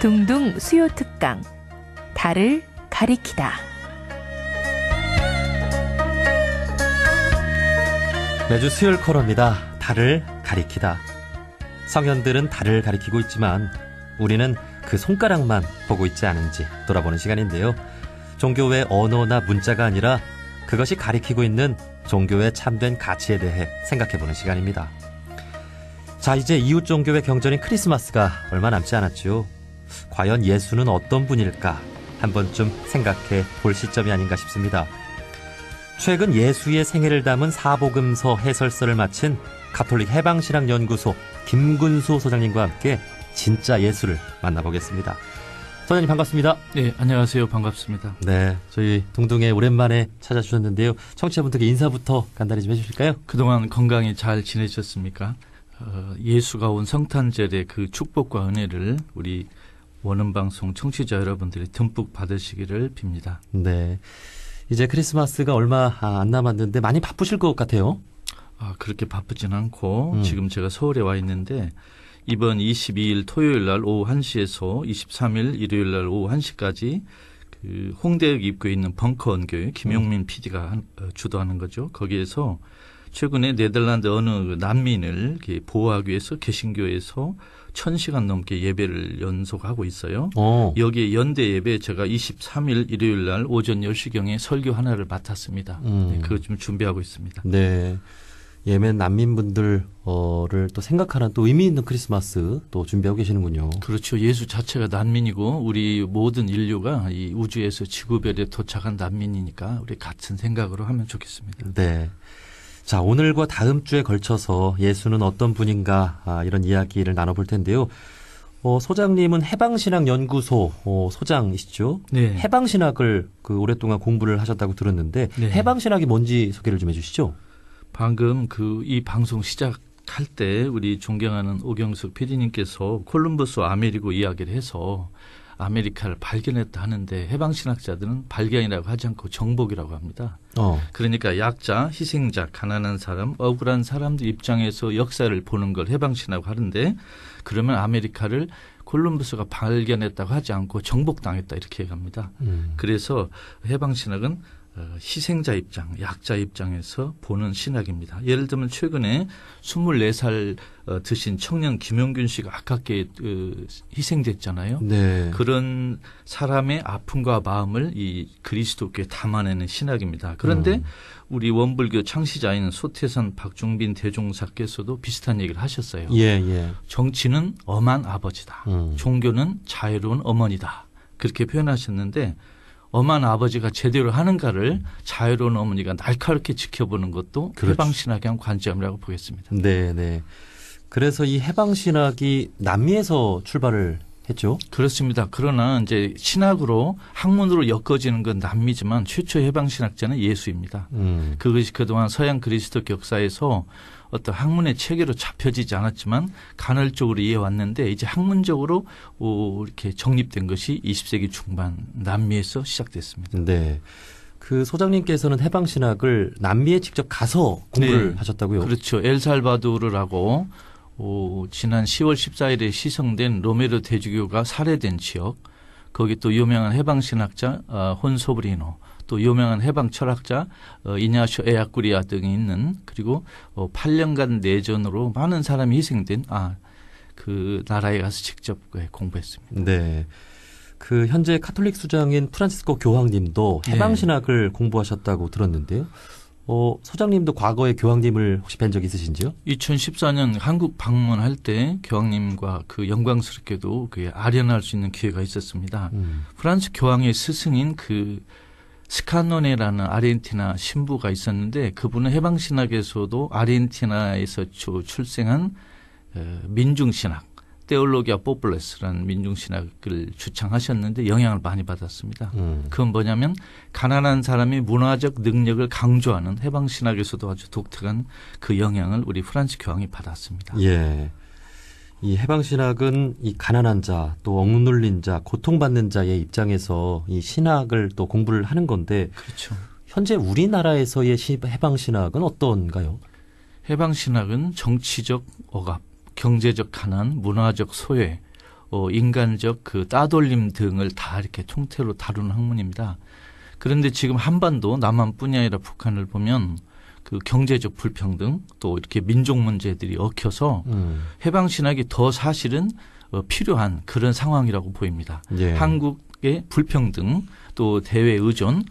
둥둥 수요 특강 달을 가리키다. 매주 수요일 코너입니다. 달을 가리키다. 성현들은 달을 가리키고 있지만 우리는 그 손가락만 보고 있지 않은지 돌아보는 시간인데요. 종교의 언어나 문자가 아니라 그것이 가리키고 있는 종교의 참된 가치에 대해 생각해보는 시간입니다. 자, 이제 이웃 종교의 경전인 크리스마스가 얼마 남지 않았죠. 과연 예수는 어떤 분일까 한 번쯤 생각해 볼 시점이 아닌가 싶습니다. 최근 예수의 생애를 담은 사복음서 해설서를 마친 가톨릭 해방신학연구소 김근수 소장님과 함께 진짜 예수를 만나보겠습니다. 소장님 반갑습니다. 네, 안녕하세요. 반갑습니다. 네, 저희 동둥에 오랜만에 찾아주셨는데요. 청취자분들께 인사부터 간단히 좀 해주실까요? 그동안 건강히 잘 지내셨습니까? 예수가 온 성탄절의 그 축복과 은혜를 우리 원음방송 청취자 여러분들이 듬뿍 받으시기를 빕니다. 네, 이제 크리스마스가 얼마 안 남았는데 많이 바쁘실 것 같아요. 그렇게 바쁘진 않고 지금 제가 서울에 와 있는데 이번 22일 토요일 날 오후 1시에서 23일 일요일 날 오후 1시까지 그 홍대역 입구에 있는 벙커 원교회 김용민 PD가 주도하는 거죠. 거기에서 최근에 네덜란드 어느 난민을 보호하기 위해서 개신교에서 1000시간 넘게 예배를 연속하고 있어요. 여기에 연대 예배 제가 23일 일요일 날 오전 10시경에 설교 하나를 맡았습니다. 네, 그거 좀 준비하고 있습니다. 네. 예멘 난민분들을 또 생각하는 또 의미 있는 크리스마스 또 준비하고 계시는군요. 그렇죠. 예수 자체가 난민이고 우리 모든 인류가 이 우주에서 지구별에 도착한 난민이니까 우리 같은 생각으로 하면 좋겠습니다. 네. 자, 오늘과 다음 주에 걸쳐서 예수는 어떤 분인가 이런 이야기를 나눠볼 텐데요. 소장님은 해방신학연구소 소장이시죠? 네. 해방신학을 오랫동안 공부를 하셨다고 들었는데 네. 해방신학이 뭔지 소개를 좀 해주시죠. 방금 이 방송 시작할 때 우리 존경하는 오경숙 PD님께서 콜럼버스 아메리고 이야기를 해서 아메리카를 발견했다 하는데 해방신학자들은 발견이라고 하지 않고 정복이라고 합니다. 그러니까 약자, 희생자, 가난한 사람, 억울한 사람들 입장에서 역사를 보는 걸 해방신학이라고 하는데 그러면 아메리카를 콜럼버스가 발견했다고 하지 않고 정복당했다 이렇게 얘기합니다. 그래서 해방신학은 희생자 입장, 약자 입장에서 보는 신학입니다. 예를 들면 최근에 24살 드신 청년 김용균 씨가 아깝게 희생됐잖아요. 네. 그런 사람의 아픔과 마음을 이 그리스도께 담아내는 신학입니다. 그런데 우리 원불교 창시자인 소태선 박중빈 대종사께서도 비슷한 얘기를 하셨어요. 예. 정치는 엄한 아버지다. 종교는 자유로운 어머니다. 그렇게 표현하셨는데 엄한 아버지가 제대로 하는가를 자유로운 어머니가 날카롭게 지켜보는 것도 그렇죠. 해방신학의 한 관점이라고 보겠습니다. 네. 그래서 이 해방신학이 남미에서 출발을 했죠. 그렇습니다. 그러나 이제 신학으로 학문으로 엮어지는 건 남미지만 최초 해방신학자는 예수입니다. 그것이 그동안 서양 그리스도 역사에서 어떤 학문의 체계로 잡혀지지 않았지만 간헐적으로 이해왔는데 이제 학문적으로 이렇게 정립된 것이 20세기 중반 남미에서 시작됐습니다. 네. 그 소장님께서는 해방신학을 남미에 직접 가서 공부를 하셨다고요? 그렇죠. 엘살바도르라고 지난 10월 14일에 시성된 로메로 대주교가 살해된 지역, 거기 또 유명한 해방신학자 혼소브리노, 또 유명한 해방 철학자 이냐쇼 에아꾸리아 등이 있는 그리고 8년간 내전으로 많은 사람이 희생된 그 나라에 가서 직접 공부했습니다. 네. 그 현재 카톨릭 수장인 프란치스코 교황님도 해방신학을 공부하셨다고 들었는데요. 소장님도 과거에 교황님을 혹시 뵌 적 있으신지요? 2014년 한국 방문할 때 교황님과 그 영광스럽게도 아련할 수 있는 기회가 있었습니다. 프란스 교황의 스승인 그 스카노네라는 아르헨티나 신부가 있었는데 그분은 해방신학에서도 아르헨티나에서 출생한 민중신학, 테올로기아 포플레스라는 민중신학을 주창하셨는데 영향을 많이 받았습니다. 그건 뭐냐면 가난한 사람의 문화적 능력을 강조하는 해방신학에서도 아주 독특한 그 영향을 우리 프란스 교황이 받았습니다. 예. 이 해방신학은 이 가난한 자, 또 억눌린 자, 고통받는 자의 입장에서 이 신학을 또 공부를 하는 건데 그렇죠. 현재 우리나라에서의 해방신학은 어떤가요? 해방신학은 정치적 억압, 경제적 가난, 문화적 소외, 인간적 그 따돌림 등을 다 이렇게 통째로 다루는 학문입니다. 그런데 지금 한반도 남한뿐이 아니라 북한을 보면 그 경제적 불평등 또 이렇게 민족 문제들이 얽혀서 해방신학이 더 사실은 필요한 그런 상황이라고 보입니다. 예. 한국의 불평등 또 대외 의존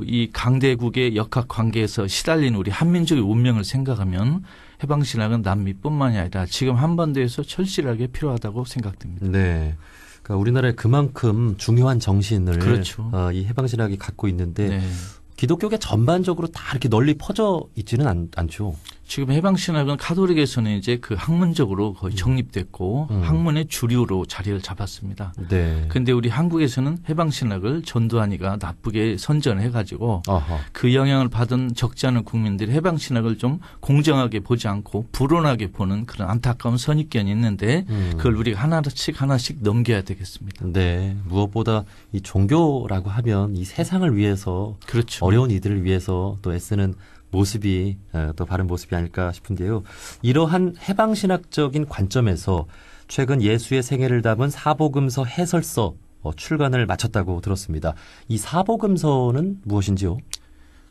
이 강대국의 역학 관계에서 시달린 우리 한민족의 운명을 생각하면 해방신학은 남미뿐만이 아니라 지금 한반도에서 철실하게 필요하다고 생각됩니다. 네. 그러니까 우리나라에 그만큼 중요한 정신을 그렇죠. 이 해방신학이 갖고 있는데 네. 기독교계 전반적으로 다 이렇게 널리 퍼져 있지는 않죠. 지금 해방신학은 카톨릭에서는 이제 그 학문적으로 거의 정립됐고 학문의 주류로 자리를 잡았습니다. 네. 근데 우리 한국에서는 해방신학을 전두환이가 나쁘게 선전해가지고 어허. 그 영향을 받은 적지 않은 국민들이 해방신학을 좀 공정하게 보지 않고 불온하게 보는 그런 안타까운 선입견이 있는데 그걸 우리가 하나씩 넘겨야 되겠습니다. 네. 무엇보다 이 종교라고 하면 이 세상을 위해서 그렇죠. 어려운 이들을 위해서 또 애쓰는 모습이 또 바른 모습이 아닐까 싶은데요. 이러한 해방신학적인 관점에서 최근 예수의 생애를 담은 사복음서 해설서 출간을 마쳤다고 들었습니다. 이 사복음서는 무엇인지요?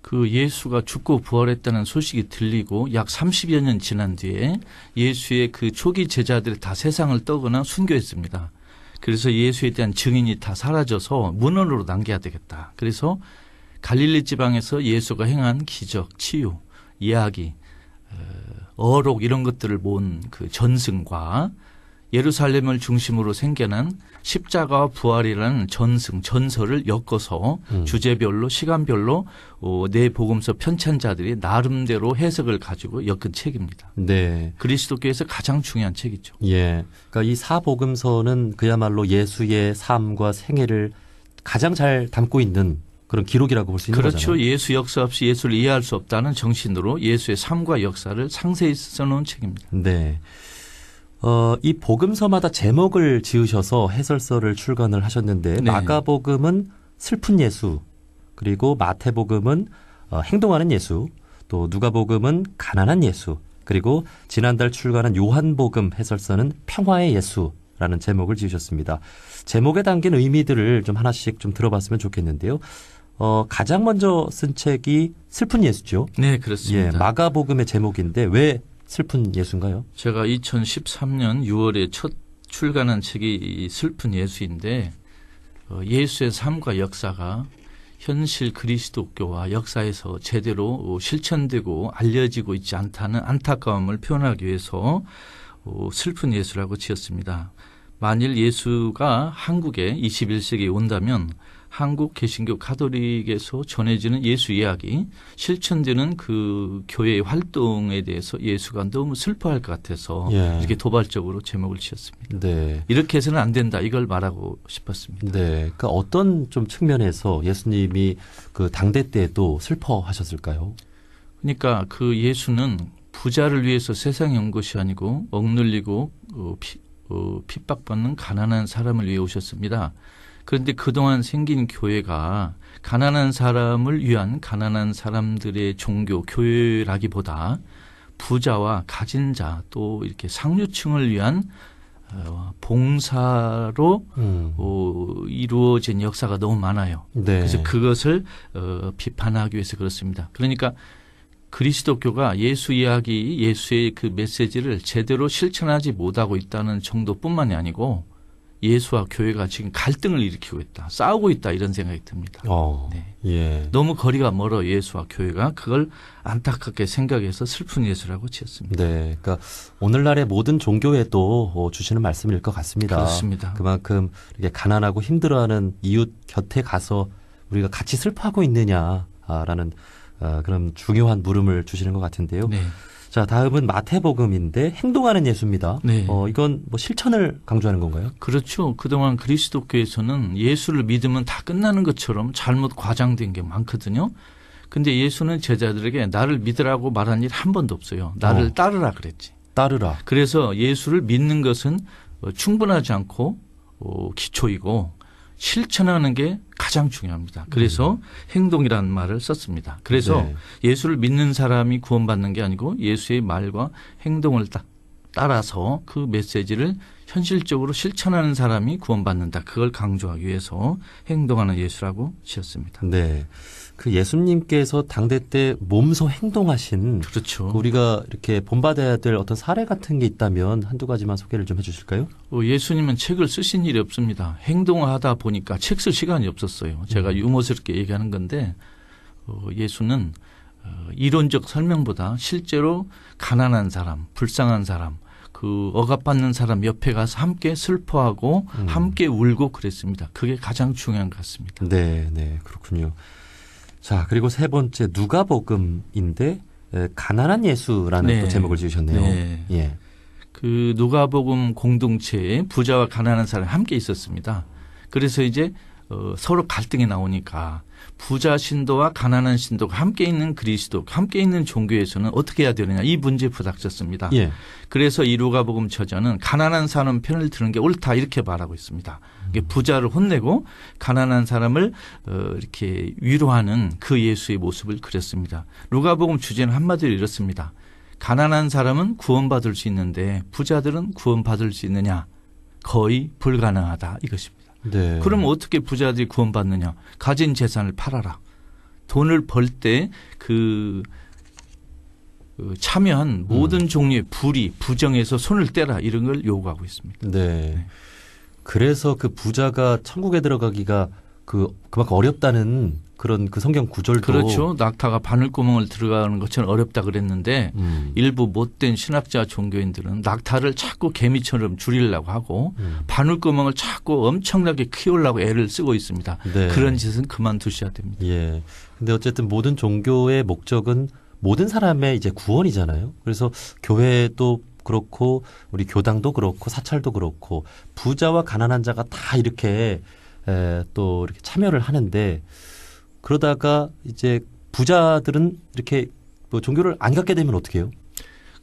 그 예수가 죽고 부활했다는 소식이 들리고 약 30여 년 지난 뒤에 예수의 그 초기 제자들이 다 세상을 떠거나 순교했습니다. 그래서 예수에 대한 증인이 다 사라져서 문헌으로 남겨야 되겠다. 그래서 갈릴리 지방에서 예수가 행한 기적, 치유, 이야기, 어록 이런 것들을 모은 그 전승과 예루살렘을 중심으로 생겨난 십자가와 부활이라는 전승, 전설을 엮어서 주제별로 시간별로 네 복음서 편찬자들이 나름대로 해석을 가지고 엮은 책입니다. 네. 그리스도교에서 가장 중요한 책이죠. 예. 그러니까 이 사복음서는 그야말로 예수의 삶과 생애를 가장 잘 담고 있는 그런 기록이라고 볼 수 있는 그렇죠. 거잖아요. 예수 역사 없이 예수를 이해할 수 없다는 정신으로 예수의 삶과 역사를 상세히 써놓은 책입니다. 네. 이 복음서마다 제목을 지으셔서 해설서를 출간을 하셨는데 네. 마가복음은 슬픈 예수, 그리고 마태복음은 행동하는 예수, 또 누가복음은 가난한 예수, 그리고 지난달 출간한 요한복음 해설서는 평화의 예수라는 제목을 지으셨습니다. 제목에 담긴 의미들을 좀 하나씩 좀 들어봤으면 좋겠는데요. 가장 먼저 쓴 책이 슬픈 예수죠. 네, 그렇습니다. 예, 마가복음의 제목인데 왜 슬픈 예수인가요? 제가 2013년 6월에 첫 출간한 책이 이 슬픈 예수인데 예수의 삶과 역사가 현실 그리스도교와 역사에서 제대로 실천되고 알려지고 있지 않다는 안타까움을 표현하기 위해서 슬픈 예수라고 지었습니다. 만일 예수가 한국에 21세기에 온다면 한국 개신교 가톨릭에서 전해지는 예수 이야기, 실천되는 그 교회의 활동에 대해서 예수가 너무 슬퍼할 것 같아서 예. 이렇게 도발적으로 제목을 지었습니다. 네. 이렇게 해서는 안 된다. 이걸 말하고 싶었습니다. 네. 그러니까 어떤 좀 측면에서 예수님이 그 당대 때도 슬퍼하셨을까요? 그러니까 그 예수는 부자를 위해서 세상에 온 것이 아니고 억눌리고 핍박받는 가난한 사람을 위해 오셨습니다. 그런데 그동안 생긴 교회가 가난한 사람을 위한 가난한 사람들의 종교, 교회라기보다 부자와 가진 자 또 이렇게 상류층을 위한 봉사로 이루어진 역사가 너무 많아요. 네. 그래서 그것을 비판하기 위해서 그렇습니다. 그러니까 그리스도교가 예수 이야기, 예수의 그 메시지를 제대로 실천하지 못하고 있다는 정도뿐만이 아니고 예수와 교회가 지금 갈등을 일으키고 있다. 싸우고 있다. 이런 생각이 듭니다. 네. 예. 너무 거리가 멀어 예수와 교회가. 그걸 안타깝게 생각해서 슬픈 예수라고 지었습니다. 네. 그러니까 오늘날의 모든 종교에도 주시는 말씀일 것 같습니다. 그렇습니다. 그만큼 이렇게 가난하고 힘들어하는 이웃 곁에 가서 우리가 같이 슬퍼하고 있느냐라는 그런 중요한 물음을 주시는 것 같은데요. 네. 자, 다음은 마태복음인데 행동하는 예수입니다. 네. 이건 뭐 실천을 강조하는 건가요? 그렇죠. 그동안 그리스도교에서는 예수를 믿으면 다 끝나는 것처럼 잘못 과장된 게 많거든요. 근데 예수는 제자들에게 나를 믿으라고 말한 일 한 번도 없어요. 나를 따르라 그랬지. 따르라. 그래서 예수를 믿는 것은 충분하지 않고 기초이고 실천하는 게 가장 중요합니다. 그래서 행동이라는 말을 썼습니다. 그래서 네. 예수를 믿는 사람이 구원받는 게 아니고 예수의 말과 행동을 따라서 그 메시지를 현실적으로 실천하는 사람이 구원받는다. 그걸 강조하기 위해서 행동하는 예수라고 지었습니다. 네. 그 예수님께서 당대 때 몸소 행동하신 그렇죠. 우리가 이렇게 본받아야 될 어떤 사례 같은 게 있다면 한두 가지만 소개를 좀 해주실까요? 예수님은 책을 쓰신 일이 없습니다. 행동하다 보니까 책 쓸 시간이 없었어요. 제가 유머스럽게 얘기하는 건데 예수는 이론적 설명보다 실제로 가난한 사람, 불쌍한 사람, 그 억압받는 사람 옆에 가서 함께 슬퍼하고 함께 울고 그랬습니다. 그게 가장 중요한 것 같습니다. 네, 네, 그렇군요. 자, 그리고 세 번째 누가복음인데 가난한 예수라는 네. 또 제목을 지으셨네요. 네. 예. 그 누가복음 공동체에 부자와 가난한 사람이 함께 있었습니다. 그래서 이제 서로 갈등이 나오니까 부자 신도와 가난한 신도가 함께 있는 그리스도, 함께 있는 종교에서는 어떻게 해야 되느냐 이 문제에 부닥쳤습니다. 예. 그래서 이 누가복음 저자는 가난한 사람 편을 드는 게 옳다 이렇게 말하고 있습니다. 이게 부자를 혼내고 가난한 사람을 이렇게 위로하는 그 예수의 모습을 그렸습니다. 누가복음 주제는 한마디로 이렇습니다. 가난한 사람은 구원받을 수 있는데 부자들은 구원받을 수 있느냐? 거의 불가능하다 이것입니다. 네. 그럼 어떻게 부자들이 구원받느냐? 가진 재산을 팔아라. 돈을 벌 때 참여한 모든 종류의 불의, 부정에서 손을 떼라 이런 걸 요구하고 있습니다. 네. 그래서 그 부자가 천국에 들어가기가 그만큼 어렵다는 그런 그 성경 구절도 그렇죠. 낙타가 바늘구멍을 들어가는 것처럼 어렵다 그랬는데 일부 못된 신학자 종교인들은 낙타를 자꾸 개미처럼 줄이려고 하고 바늘구멍을 자꾸 엄청나게 키우려고 애를 쓰고 있습니다. 네. 그런 짓은 그만두셔야 됩니다. 예. 근데 어쨌든 모든 종교의 목적은 모든 사람의 이제 구원이잖아요. 그래서 교회도 그렇고 우리 교당도 그렇고 사찰도 그렇고 부자와 가난한 자가 다 이렇게 또 이렇게 참여를 하는데 그러다가 이제 부자들은 이렇게 뭐 종교를 안 갖게 되면 어떻게 해요?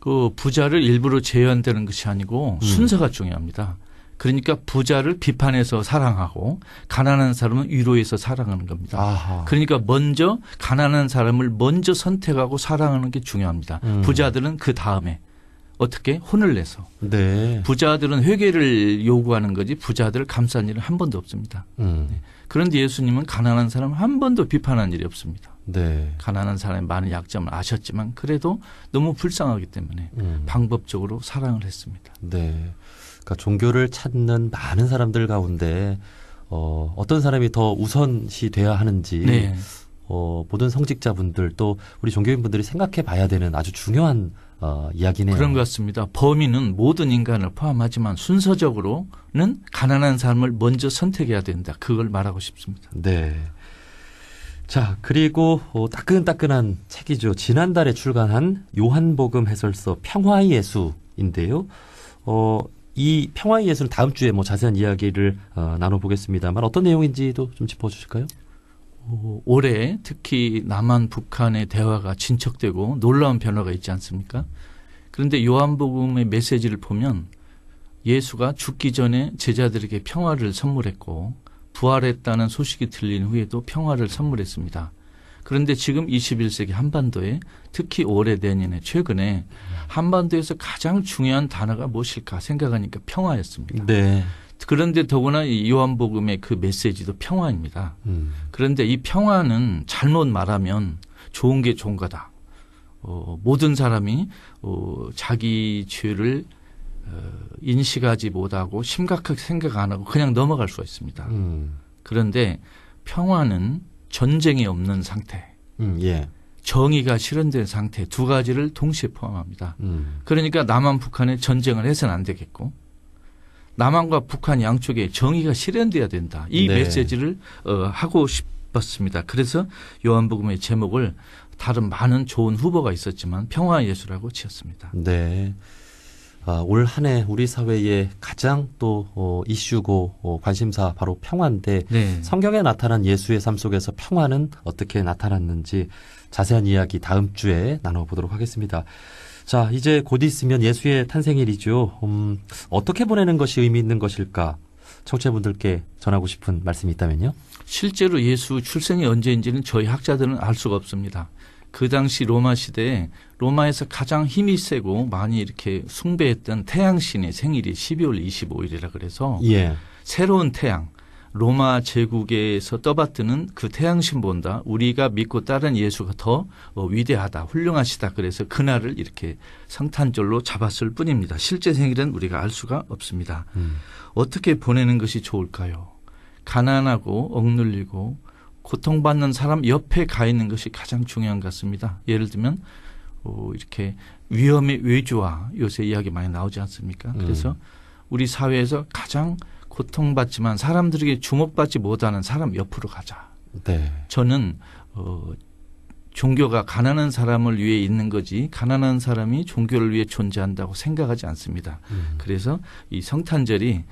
그 부자를 일부러 제한되는 것이 아니고 순서가 중요합니다. 그러니까 부자를 비판해서 사랑하고 가난한 사람은 위로해서 사랑하는 겁니다. 아하. 그러니까 먼저 가난한 사람을 먼저 선택하고 사랑하는 게 중요합니다. 부자들은 그 다음에 어떻게 혼을 내서 네. 부자들은 회개를 요구하는 거지 부자들을 감싼 일은 한 번도 없습니다. 네. 그런데 예수님은 가난한 사람 한 번도 비판한 일이 없습니다. 네. 가난한 사람의 많은 약점을 아셨지만 그래도 너무 불쌍하기 때문에 방법적으로 사랑을 했습니다. 네. 그러니까 종교를 찾는 많은 사람들 가운데 어떤 사람이 더 우선시 돼야 하는지 네. 모든 성직자분들 또 우리 종교인분들이 생각해 봐야 되는 아주 중요한 이야기네요. 그런 것 같습니다. 범인은 모든 인간을 포함하지만 순서적으로는 가난한 사람을 먼저 선택해야 된다. 그걸 말하고 싶습니다. 네. 자, 그리고 따끈따끈한 책이죠. 지난달에 출간한 요한복음 해설서 평화의 예수인데요. 이 평화의 예수는 다음 주에 뭐 자세한 이야기를 나눠보겠습니다만 어떤 내용인지도 좀 짚어주실까요? 올해 특히 남한 북한의 대화가 진척되고 놀라운 변화가 있지 않습니까? 그런데 요한복음의 메시지를 보면 예수가 죽기 전에 제자들에게 평화를 선물했고 부활했다는 소식이 들린 후에도 평화를 선물했습니다. 그런데 지금 21세기 한반도에 특히 올해 내년에 최근에 한반도에서 가장 중요한 단어가 무엇일까 생각하니까 평화였습니다. 네. 그런데 더구나 이 요한복음의 그 메시지도 평화입니다. 그런데 이 평화는 잘못 말하면 좋은 게 좋은 거다. 모든 사람이 자기 죄를 인식하지 못하고 심각하게 생각 안 하고 그냥 넘어갈 수가 있습니다. 그런데 평화는 전쟁이 없는 상태, 예. 정의가 실현된 상태 두 가지를 동시에 포함합니다. 그러니까 남한 북한에 전쟁을 해서는 안 되겠고 남한과 북한 양쪽에 정의가 실현돼야 된다. 이 네. 메시지를 하고 싶었습니다. 그래서 요한복음의 제목을 다른 많은 좋은 후보가 있었지만 평화의 예수라고 지었습니다. 네. 올 한 해 우리 사회의 가장 또 이슈고 관심사 바로 평화인데 네. 성경에 나타난 예수의 삶 속에서 평화는 어떻게 나타났는지 자세한 이야기 다음 주에 나눠보도록 하겠습니다. 자, 이제 곧 있으면 예수의 탄생일이죠. 어떻게 보내는 것이 의미 있는 것일까? 청취자분들께 전하고 싶은 말씀이 있다면요? 실제로 예수 출생이 언제인지는 저희 학자들은 알 수가 없습니다. 그 당시 로마 시대에 로마에서 가장 힘이 세고 많이 이렇게 숭배했던 태양신의 생일이 12월 25일이라 그래서 예. 새로운 태양, 로마 제국에서 떠받드는 그 태양신보다 우리가 믿고 따른 예수가 더 위대하다, 훌륭하시다. 그래서 그날을 이렇게 성탄절로 잡았을 뿐입니다. 실제 생일은 우리가 알 수가 없습니다. 어떻게 보내는 것이 좋을까요? 가난하고 억눌리고 고통받는 사람 옆에 가 있는 것이 가장 중요한 것 같습니다. 예를 들면 이렇게 위험의 외주화 요새 이야기 많이 나오지 않습니까? 그래서 우리 사회에서 가장 고통받지만 사람들에게 주목받지 못하는 사람 옆으로 가자. 네. 저는 종교가 가난한 사람을 위해 있는 거지 가난한 사람이 종교를 위해 존재한다고 생각하지 않습니다. 그래서 이 성탄절이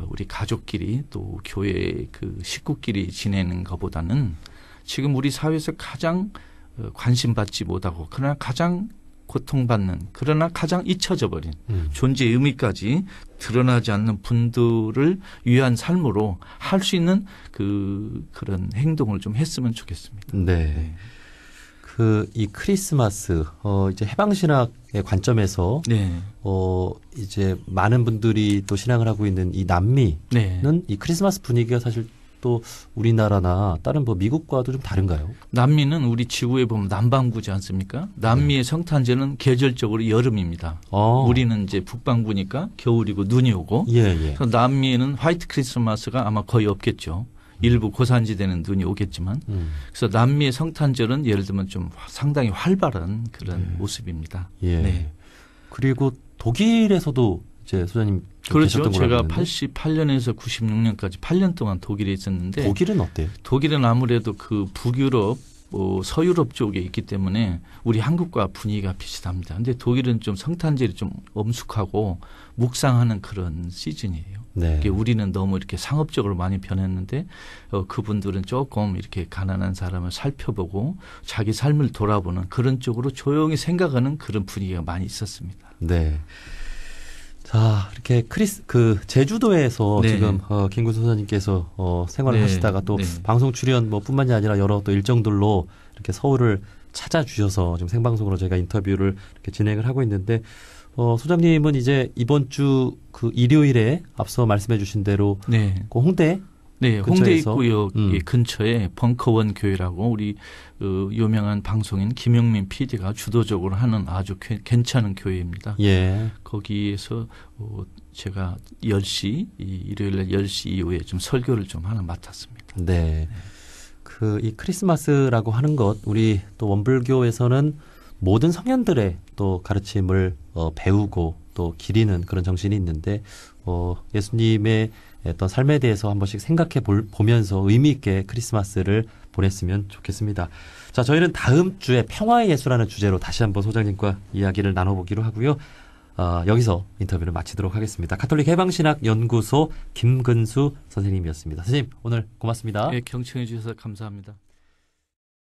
우리 가족끼리 또 교회 그 식구끼리 지내는 것보다는 지금 우리 사회에서 가장 관심받지 못하고 그러나 가장 고통받는 그러나 가장 잊혀져 버린 존재의 의미까지 드러나지 않는 분들을 위한 삶으로 할 수 있는 그런 행동을 좀 했으면 좋겠습니다. 네. 이 크리스마스, 이제 해방신학의 관점에서, 네. 이제 많은 분들이 또 신앙을 하고 있는 이 남미는 네. 이 크리스마스 분위기가 사실 또 우리나라나 다른 뭐 미국과도 좀 다른가요? 남미는 우리 지구에 보면 남반구지 않습니까? 남미의 성탄절은 계절적으로 여름입니다. 우리는 이제 북반구니까 겨울이고 눈이 오고. 예, 예. 그래서 남미에는 화이트 크리스마스가 아마 거의 없겠죠. 일부 고산지대는 눈이 오겠지만. 그래서 남미의 성탄절은 예를 들면 좀 상당히 활발한 그런 모습입니다. 예. 네. 그리고 독일에서도 이제 소장님 그렇죠. 계셨던 제가 걸로 알고 88년에서 96년까지 8년 동안 독일에 있었는데 독일은 어때요? 독일은 아무래도 그 북유럽, 서유럽 쪽에 있기 때문에 우리 한국과 분위기가 비슷합니다. 근데 독일은 좀 성탄절이 좀 엄숙하고 묵상하는 그런 시즌이에요. 네. 우리는 너무 이렇게 상업적으로 많이 변했는데 그분들은 조금 이렇게 가난한 사람을 살펴보고 자기 삶을 돌아보는 그런 쪽으로 조용히 생각하는 그런 분위기가 많이 있었습니다. 네. 자, 이렇게 제주도에서 네. 지금 김근수 소장님께서 생활을 네. 하시다가 또 네. 방송 출연 뿐만이 아니라 여러 또 일정들로 이렇게 서울을 찾아주셔서 지금 생방송으로 저희가 인터뷰를 이렇게 진행을 하고 있는데 소장님은 이제 이번 주 그 일요일에 앞서 말씀해 주신 대로 네. 그 홍대 네, 홍대 근처에서? 입구역 근처에 벙커원 교회라고 우리 유명한 방송인 김용민 PD가 주도적으로 하는 아주 괜찮은 교회입니다. 예. 거기에서 제가 10시 일요일 날 10시 이후에 좀 설교를 좀 하나 맡았습니다. 네. 이 크리스마스라고 하는 것 우리 또 원불교에서는 모든 성현들의 또 가르침을 배우고 또 기리는 그런 정신이 있는데 예수님의 어떤 삶에 대해서 한 번씩 생각해 보면서 의미 있게 크리스마스를 보냈으면 좋겠습니다. 자, 저희는 다음 주에 평화의 예수라는 주제로 다시 한번 소장님과 이야기를 나눠보기로 하고요. 여기서 인터뷰를 마치도록 하겠습니다. 가톨릭 해방신학연구소 김근수 선생님이었습니다. 선생님 오늘 고맙습니다. 네, 경청해 주셔서 감사합니다.